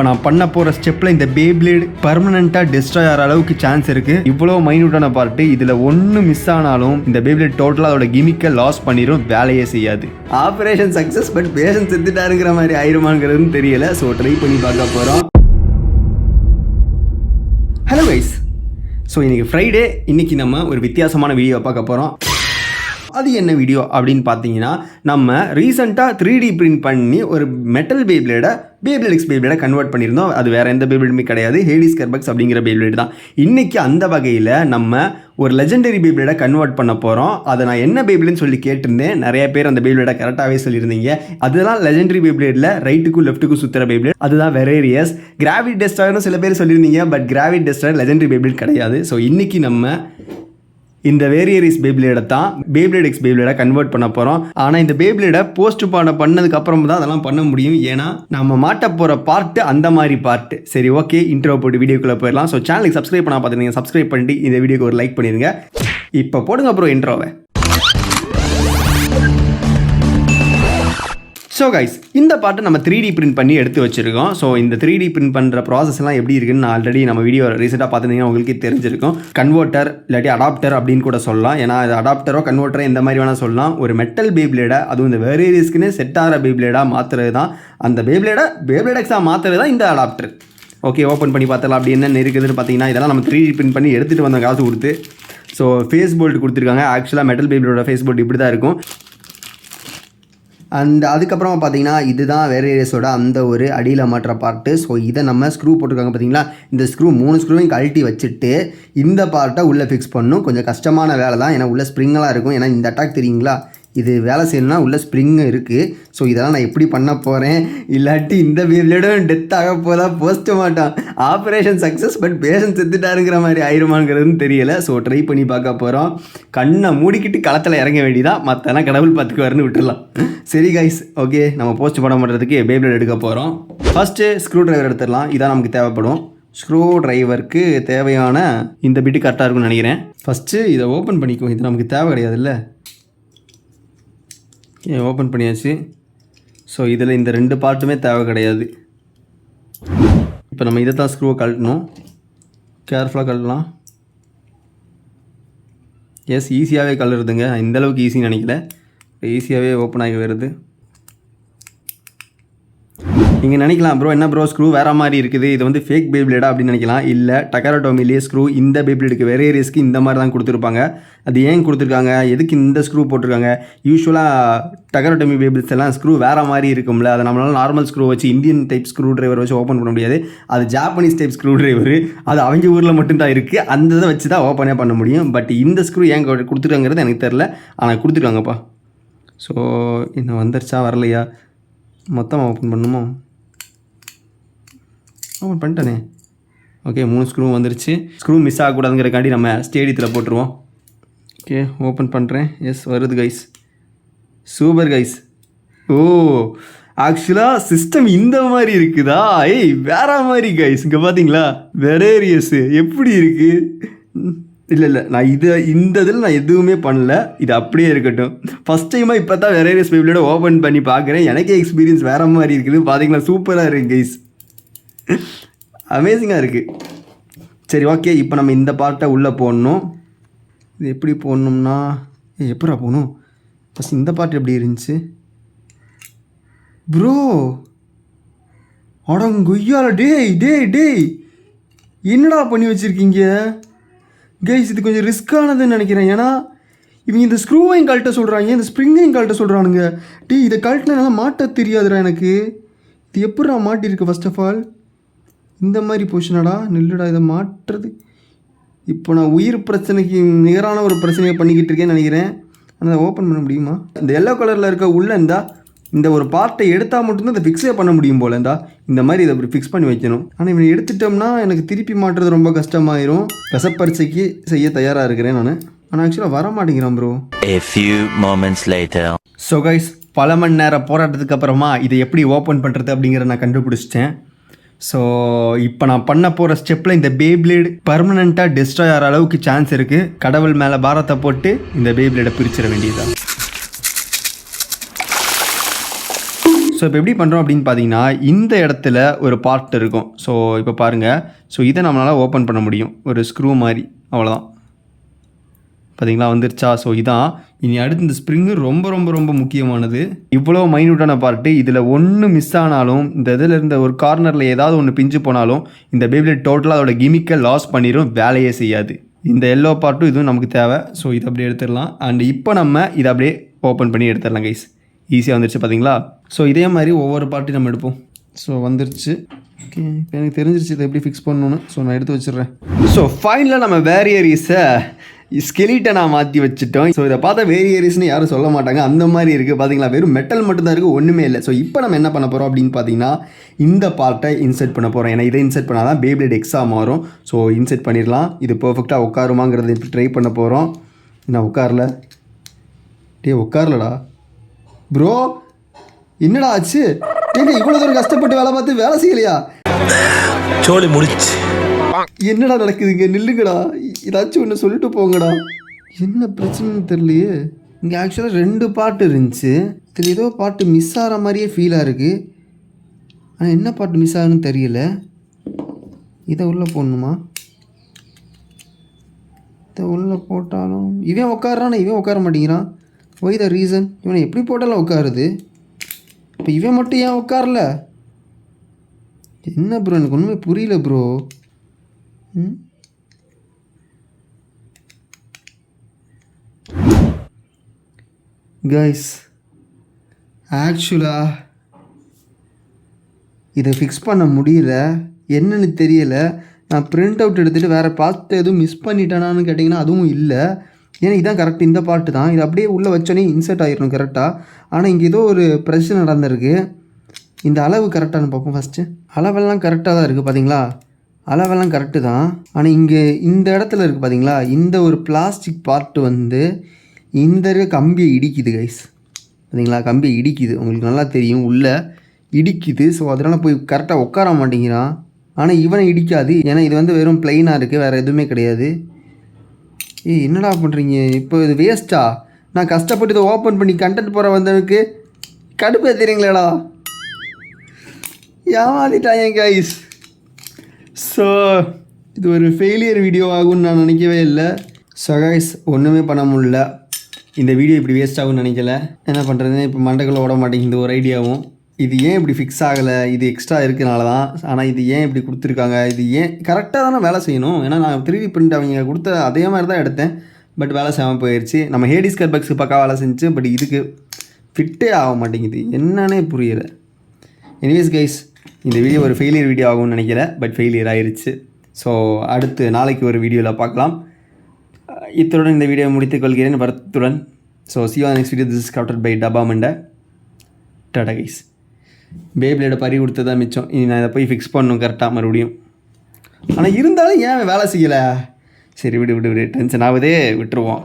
இப்போ நான் பண்ண போகிற ஸ்டெப்பில் இந்த பேப்ளேட் பர்மனெண்ட்டாக டெஸ்ட்ராய் ஆகிற அளவுக்கு சான்ஸ் இருக்குது. இவ்வளோ மைன்யூட்டான பார்ட்டு, இதில் ஒன்று மிஸ் ஆனாலும் இந்த பேப்ளேட் டோட்டலாக அதோட கிமிக்கை லாஸ் பண்ணிடும், வேலையே செய்யாது. ஆப்ரேஷன் சக்ஸஸ், பட் பேஷன் செத்துட்டாருங்கிற மாதிரி ஆயிருமாங்கிறதுன்னு தெரியல. ஸோ ட்ரை பண்ணி பார்க்க போகிறோம். ஹலோ கைஸ், ஸோ இன்றைக்கி ஃப்ரைடே. இன்றைக்கி நம்ம ஒரு வித்தியாசமான வீடியோ பார்க்க போகிறோம். அது என்ன வீடியோ அப்படின்னு பார்த்தீங்கன்னா, நம்ம ரீசெண்டாக 3D பிரிண்ட் பண்ணி ஒரு மெட்டல் பேப்ளேடை பேப்ளேட் எக்ஸ் பேப்ளேடை கன்வெர்ட் பண்ணியிருந்தோம். அது வேறு எந்த பேப்ளேடுமே கிடையாது, ஹேடிஸ் கர்பக்ஸ் அப்படிங்கிற பேப்ளேட் தான். இன்றைக்கி அந்த வகையில் நம்ம ஒரு லெஜெண்டரி பேப்ளேடை கன்வெர்ட் பண்ண போகிறோம். அதை நான் என்ன பேப்ளேட்னு சொல்லி கேட்டிருந்தேன். நிறைய பேர் அந்த பேப்ளேடை கரெக்டாகவே சொல்லியிருந்தீங்க. அதுதான் லெஜெண்டரி பேப்ளேடில் ரைட்டுக்கும் லெஃப்ட்டுக்கும் சுற்றுற பேப்ளேட், அதுதான் வெரேரியஸ். கிராவிட் டெஸ்ட்ராயர்னு சில பேர் சொல்லியிருந்தீங்க, but Gravite destroyer legendary beyblade கிடையாது. ஸோ இன்றைக்கி நம்ம இந்த வேரியரிஸ் பேப்ளேடை தான் பேப்ளேட் எக்ஸ் பேப்ளேடை கன்வெர்ட் பண்ண போகிறோம். ஆனால் இந்த பேப்ளேடை போஸ்ட் பண்ணதுக்கு அப்புறம் தான் அதெல்லாம் பண்ண முடியும். ஏன்னா நம்ம மாட்ட போகிற பார்ட்டு அந்த மாதிரி பார்ட்டு. சரி, ஓகே, இன்ட்ரோ போட்டு வீடியோக்குள்ளே போயிடலாம். ஸோ சேனலுக்கு சப்ஸ்கிரைப் பண்ண பார்த்துருந்தீங்க, சப்ஸ்கிரைப் பண்ணிட்டு இந்த வீடியோக்கு ஒரு லைக் பண்ணிடுங்க. இப்போ போடுங்க அப்புறம் இன்ட்ரோவை. ஸோ கைஸ், இந்த பாட்டை நம்ம 3D பிரிண்ட் பண்ணி எடுத்து வச்சுருக்கோம். ஸோ இந்த 3D பிரிண்ட் பண்ணுற ப்ராசஸ்லாம் எப்படி இருக்குன்னு நான் ஆல்ரெடி நம்ம வீடியோ ரீசெண்டாக பார்த்துருந்தீங்கன்னா உங்களுக்கே தெரிஞ்சிருக்கும். கன்வெர்ட்டர் இல்லாட்டி அடாப்டர் அப்படின்னு கூட சொல்லலாம். ஏன்னா அது அடாப்டரோ கன்வெர்ட்டரோ எந்த மாதிரி வேணால் சொல்லலாம். ஒரு மெட்டல் பேப்ளேடை, அதுவும் இந்த வேரியரிஸ்க்குன்னு செட் ஆகிற பேப்ளேடாக மாற்றுறது தான், அந்த பேப்ளேட் எக்ஸாக மாற்றுறது தான் இந்த அடாப்டர். ஓகே, ஓப்பன் பண்ணி பார்த்தலாம். அப்படி என்ன இருக்குதுன்னு பார்த்தீங்கன்னா, இதெல்லாம் நம்ம 3D பிரிண்ட் பண்ணி எடுத்துகிட்டு வந்த காசு கொடுத்து. ஸோ ஃபேஸ் போல்ட் கொடுத்துருக்காங்க. ஆக்சுவலாக மெட்டல் பேப்ளேடோட ஃபேஸ் போல்ட் இப்படி தான் இருக்கும். அண்ட் அதுக்கப்புறமா பார்த்தீங்கன்னா, இதுதான் வேரியரிஸோட அந்த ஒரு அடியில் மாட்டுற பார்ட்டு. ஸோ இதை நம்ம ஸ்க்ரூ போட்டிருக்காங்க பார்த்தீங்களா, இந்த ஸ்க்ரூ 3 ஸ்க்ரூவையும் கழட்டி வச்சுட்டு இந்த பார்ட்டை உள்ளே ஃபிக்ஸ் பண்ணணும். கொஞ்சம் கஷ்டமான வேலை தான், ஏன்னா உள்ள ஸ்ப்ரிங்கெல்லாம் இருக்கும். ஏன்னா இந்த அட்டாக் தெரியுங்களா, இது வேலை செய்யணும்னா உள்ள ஸ்ப்ரிங்கு இருக்குது. ஸோ இதெல்லாம் நான் எப்படி பண்ண போகிறேன், இல்லாட்டி இந்த பேப்ளேடும் டெத் ஆக போதா போஸ்ட் மாட்டான். ஆப்ரேஷன் சக்ஸஸ், பட் பேஷன் செத்துட்டாருங்கிற மாதிரி ஆயிருமாங்கிறதுன்னு தெரியல. ஸோ ட்ரை பண்ணி பார்க்க போகிறோம். கண்ணை மூடிக்கிட்டு களத்தில் இறங்க வேண்டியதான், மற்றெல்லாம் கடவுள் பார்த்துக்குவாருன்னு விட்டுடலாம். சரி கைஸ், ஓகே, நம்ம போஸ்ட் பண்ண பண்ணுறதுக்கு பேப்ளேட் எடுக்க போகிறோம். ஃபஸ்ட்டு ஸ்க்ரூ ட்ரைவர் எடுத்துடலாம். இதான் நமக்கு தேவைப்படும். ஸ்க்ரூ ட்ரைவருக்கு தேவையான இந்த பிட்டு கரெக்டாக இருக்கும்னு நினைக்கிறேன். ஃபஸ்ட்டு இதை ஓப்பன் பண்ணிக்குவோம். இது நமக்கு தேவை கிடையாது இல்லை. ஓப்பன் பண்ணியாச்சு. ஸோ இதில் இந்த 2 பார்ட்டுமே தேவை கிடையாது. இப்போ நம்ம இதை தான் ஸ்க்ரூவை கழட்டணும். கேர்ஃபுல்லாக கழட்டலாம். எஸ், ஈஸியாகவே கழுறுதுங்க. இந்தளவுக்கு ஈஸின்னு நினைக்கல, ஈஸியாகவே ஓப்பன் ஆகி வருது. நீங்கள் நினைக்கலாம், ப்ரோ என்ன ப்ரோ ஸ்க்ரூ வேறு மாதிரி இருக்குது, இது வந்து ஃபேக் பேப்ளேடா அப்படின்னு நினைக்கலாம். இல்லை, டக்கரடோமிலேயே ஸ்க்ரூ இந்த பேப்ளேடுக்கு வேரியரிஸ்க்கு இந்த மாதிரி தான் கொடுத்துருப்பாங்க. அது ஏன் கொடுத்துருக்காங்க, எதுக்கு இந்த ஸ்க்ரூ போட்டிருக்காங்க? யூஸ்வலாக டக்கரடோமி பேபிள்ஸ் எல்லாம் ஸ்க்ரூ வேறு மாதிரி இருக்கும்ல, அதை நம்மளால் நார்மல் ஸ்க்ரூ வச்சு இந்தியன் டைப் ஸ்க்ரூ ட்ரைவர் வச்சு ஓப்பன் பண்ண முடியாது. அது ஜாப்பனீஸ் டைப் ஸ்க்ரூ ட்ரைவர், அது அவங்க ஊரில் மட்டும்தான் இருக்குது. அந்த இதை வச்சு தான் ஓப்பனே பண்ண முடியும். பட் இந்த ஸ்க்ரூ ஏன் கொடுத்துருக்காங்கிறது எனக்கு தெரில, ஆனால் கொடுத்துருக்காங்கப்பா. ஸோ இன்னும் வந்துருச்சா வரலையா, மொத்தமாக ஓப்பன் பண்ணுமோ? ஓப்பன் பண்ணிட்டேனே. ஓகே, 3 ஸ்க்ரூ வந்துருச்சு. ஸ்க்ரூ மிஸ் ஆகக்கூடாதுங்கிறக்காண்டி நம்ம ஸ்டேடியத்தில் போட்டுருவோம். ஓகே, ஓப்பன் பண்ணுறேன். எஸ், வருது கைஸ். Super guys. ஓ, ஆக்சுவலாக சிஸ்டம் இந்த மாதிரி இருக்குதா? ஏய், வேற மாதிரி கைஸ். இங்கே பார்த்தீங்களா வெரேரியஸ் எப்படி இருக்குது? இல்லை, நான் இந்த இதில் நான் எதுவுமே பண்ணல, இது அப்படியே இருக்கட்டும். ஃபஸ்ட் டைமாக இப்போ தான் வெரேரியஸ் பேப்ளேடை ஓப்பன் பண்ணி பார்க்குறேன். எனக்கே எக்ஸ்பீரியன்ஸ் வேறு மாதிரி இருக்குது. பார்த்தீங்களா, சூப்பராக இருக்குது கைஸ், அமேசிங்காக இருக்குது. சரி, ஓகே, இப்போ நம்ம இந்த பார்ட்டை உள்ளே போடணும். இது எப்படி போடணும்னா, எப்படா போகணும்? ஃபஸ்ட் இந்த பார்ட் எப்படி இருந்துச்சு ப்ரோ? அடங்கொய்யால, டேய் என்னடா பண்ணி வச்சுருக்கீங்க கைஸ்? இது கொஞ்சம் ரிஸ்க்கானதுன்னு நினைக்கிறேன். ஏன்னா இவங்க இந்த ஸ்க்ரூவையும் கழட்ட சொல்கிறாங்க, இந்த ஸ்ப்ரிங்கையும் கழட்ட சொல்கிறானுங்க. இதை கழட்டினால மாட்ட தெரியாதுடா எனக்கு. இது எப்படா மாட்டிருக்கு? ஃபர்ஸ்ட் ஆஃப் ஆல் இந்த மாதிரி பொசிஷனடா, நில்லுடா, இதை மாட்டுறது. இப்போ நான் உயிர் பிரச்சனைக்கு நிகரான ஒரு பிரச்சனையை பண்ணிக்கிட்டு இருக்கேன்னு நினைக்கிறேன். ஆனால் அதை ஓப்பன் பண்ண முடியுமா? இந்த எல்லோ கலரில் இருக்க உள்ள இந்த ஒரு பார்ட்டை எடுத்தால் மட்டும்தான் அதை ஃபிக்ஸே பண்ண முடியும் போல். இந்த மாதிரி இதை அப்படி ஃபிக்ஸ் பண்ணி வைக்கணும். ஆனால் இவனை எடுத்துட்டோம்னா எனக்கு திருப்பி மாட்டுறது ரொம்ப கஷ்டமாயிரும். ரசப்பரிசைக்கு செய்ய தயாராக இருக்கிறேன் நான். ஆனால் ஆக்சுவலாக வர மாட்டேங்கிறான் bro. A few moments later. So guys, பல மணி நேரம் போராட்டத்துக்கு அப்புறமா இதை எப்படி ஓப்பன் பண்ணுறது அப்படிங்கிறத நான் கண்டுபிடிச்சிட்டேன். ஸோ இப்போ நான் பண்ண போகிற ஸ்டெப்பில் இந்த பேப்ளேட் பர்மனெண்ட்டாக டெஸ்ட்ராய் ஆகிற அளவுக்கு சான்ஸ் இருக்குது. கடவுள் மேலே பாரத்தை போட்டு இந்த பேப்ளேடை பிரிச்சிட வேண்டியதுதான். ஸோ இப்போ எப்படி பண்ணுறோம் அப்படின்னு பார்த்தீங்கன்னா இந்த இடத்துல ஒரு பார்ட் இருக்கும். ஸோ இப்போ பாருங்கள், ஸோ இதை நம்மளால் ஓப்பன் பண்ண முடியும் ஒரு ஸ்க்ரூ மாதிரி, அவ்வளோதான். பார்த்தீங்களா வந்துருச்சா? ஸோ இதான் இனி அடுத்து இந்த ஸ்ப்ரிங்கு ரொம்ப ரொம்ப ரொம்ப முக்கியமானது. இவ்வளோ மைன்யூட்டான பார்ட்டு, இதில் ஒன்று மிஸ் ஆனாலும் இந்த இதில் இருந்த ஒரு கார்னரில் ஏதாவது ஒன்று பிஞ்சு போனாலும் இந்த பேப்லேட் டோட்டலாக அதோட கிமிக்கை லாஸ் பண்ணிடும், வேலையே செய்யாது. இந்த எல்லோ பார்ட்டும் இதுவும் நமக்கு தேவை. ஸோ இதை அப்படியே எடுத்துடலாம். அண்ட் இப்போ நம்ம இதை அப்படியே ஓப்பன் பண்ணி எடுத்துடலாம் கைஸ். ஈஸியாக வந்துருச்சு பார்த்தீங்களா? ஸோ இதே மாதிரி ஒவ்வொரு பார்ட்டையும் நம்ம எடுப்போம். ஸோ வந்துருச்சு. ஓகே, இப்போ எனக்கு தெரிஞ்சிருச்சு இதை எப்படி ஃபிக்ஸ் பண்ணணுன்னு. ஸோ நான் எடுத்து வச்சிடுறேன். ஸோ ஃபைனலாக நம்ம வேரியரிஸை ஸ்கெலிட்டனாக மாற்றி வச்சுட்டோம். ஸோ இதை பார்த்தா வேரியரிஸ்னு யாரும் சொல்ல மாட்டாங்க, அந்த மாதிரி இருக்குது. பார்த்தீங்களா, வெறும் மெட்டல் மட்டும்தான் இருக்குது, ஒன்றுமே இல்லை. ஸோ இப்போ நம்ம என்ன பண்ண போகிறோம் அப்படின்னு பார்த்தீங்கன்னா இந்த பார்ட்டை இன்செர்ட் பண்ண போகிறோம். ஏன்னா இதை இன்செர்ட் பண்ணால் தான் பேப்லேட் எக்ஸா மாறும். ஸோ இன்செர்ட் பண்ணிடலாம். இது பர்ஃபெக்டாக உட்காருமாங்கிறத இப்போ ட்ரை பண்ண போகிறோம். நான் உட்காரல, உட்காரலடா ப்ரோ, என்னடா ஆச்சு? ஏங்க இவ்வளோ தூரம் கஷ்டப்பட்டு வேலை பார்த்து வேலை செய்யலையா? சோலி முடிச்சு. என்னடா நடக்குதுங்க? நில்லுங்கடா, ஏதாச்சும் ஒன்று சொல்லிட்டு போங்கடா. என்ன பிரச்சனைன்னு தெரியலையே. இங்கே ஆக்சுவலாக 2 பாட்டு இருந்துச்சு. இதில் ஏதோ பாட்டு மிஸ் ஆகிற மாதிரியே ஃபீலாக இருக்குது. ஆனால் என்ன பாட்டு மிஸ் ஆகுன்னு தெரியல. இதை உள்ளே போடணுமா? இதை உள்ளே போட்டாலும் இவன் உட்காரானா, இவன் உட்கார மாட்டேங்கிறான். Why the reason? இவனை எப்படி போட்டாலும் உட்காருது, இப்போ இவன் மட்டும் ஏன் உட்காரல? என்ன ப்ரோ, எனக்கு ஒன்றுமே புரியல ப்ரோ. கைஸ், ஆக்சுவலாக இதை ஃபிக்ஸ் பண்ண முடியல, என்னன்னு தெரியல. நான் பிரிண்ட் அவுட் எடுத்துகிட்டு வேறு பார்த்து எதுவும் மிஸ் பண்ணிட்டேனான்னு கேட்டிங்கன்னா அதுவும் இல்லை. ஏன்னா இதுதான் கரெக்ட், இந்த பாட்டு தான். இது அப்படியே உள்ளே வச்சோன்னே இன்சர்ட் ஆகிடணும் கரெக்டாக. ஆனால் இங்கே ஏதோ ஒரு பிரச்சனை நடந்திருக்கு. இந்த அளவு கரெக்டானு பார்ப்போம் ஃபஸ்ட்டு. அளவெல்லாம் கரெக்டாக தான் இருக்குது பார்த்தீங்களா, அளவெல்லாம் கரெக்டு தான். ஆனால் இங்கே இந்த இடத்துல இருக்குது பார்த்தீங்களா, இந்த ஒரு பிளாஸ்டிக் பார்ட்டு வந்து இந்த இருக்க கம்பியை இடிக்குது கைஸ். பார்த்தீங்களா, கம்பியை இடிக்குது, உங்களுக்கு நல்லா தெரியும், உள்ளே இடிக்குது. ஸோ அதனால் போய் கரெக்டாக உட்கார மாட்டேங்கிறான். ஆனால் இவனை இடிக்காது, ஏன்னா இது வந்து வெறும் பிளெயினாக இருக்குது, வேறு எதுவுமே கிடையாது. என்னடா பண்ணுறீங்க இப்போ? இது வேஸ்ட்டா? நான் கஷ்டப்பட்டு இதை ஓப்பன் பண்ணி கண்டென்ட் போகிற வந்தவனுக்கு கடுப்பு தெரியுங்களேடா, ஏமாத்திட்டாங்க கைஸ். ஸோ இது ஒரு ஃபெயிலியர் வீடியோ ஆகும்னு நான் நினைக்கவே இல்லை. ஸோ கைஸ், ஒன்றுமே பண்ண முடியல. இந்த வீடியோ இப்படி வேஸ்ட் ஆகும்னு நினைக்கல. என்ன பண்ணுறதுன்னு இப்போ மண்டைக்குள்ளே ஓட மாட்டேங்குது ஒரு ஐடியாவும். இது ஏன் இப்படி ஃபிக்ஸ் ஆகலை? இது எக்ஸ்ட்ரா இருக்கனால தான். ஆனால் இது ஏன் இப்படி கொடுத்துருக்காங்க? இது ஏன் கரெக்டாக தானே வேலை செய்யணும்? ஏன்னா நான் 3D பிரிண்ட் அவங்க கொடுத்த அதே மாதிரி தான் எடுத்தேன், பட் வேலை செய்யாமல் போயிடுச்சு. நம்ம ஹேடிஸ் கர்பக்ஸுக்கு பக்கா வேலை செஞ்சு, பட் இதுக்கு ஃபிட்டே ஆக மாட்டேங்குது, என்னன்னே புரியலை. எனிவேஸ் கைஸ், இந்த வீடியோ ஒரு ஃபெயிலியர் வீடியோ ஆகும்னு நினைக்கல, பட் ஃபெயிலியர் ஆயிடுச்சு. ஸோ அடுத்து நாளைக்கு ஒரு வீடியோவில் பார்க்கலாம். இத்துடன் இந்த வீடியோ முடித்துக் கொள்கிறேன் வருத்தத்துடன். So see you on next video. This is crafted by Dabba Manda. Tata guys. பேப்லேட பறி கொடுத்ததான் மிச்சம். இனி நான் இதை போய் ஃபிக்ஸ் பண்ணணும் கரெக்டாக மறுபடியும். ஆனால் இருந்தாலும் ஏன் வேலை செய்யலை? சரி விடு, டென்ஷன் ஆகுதே, விட்டுருவோம்.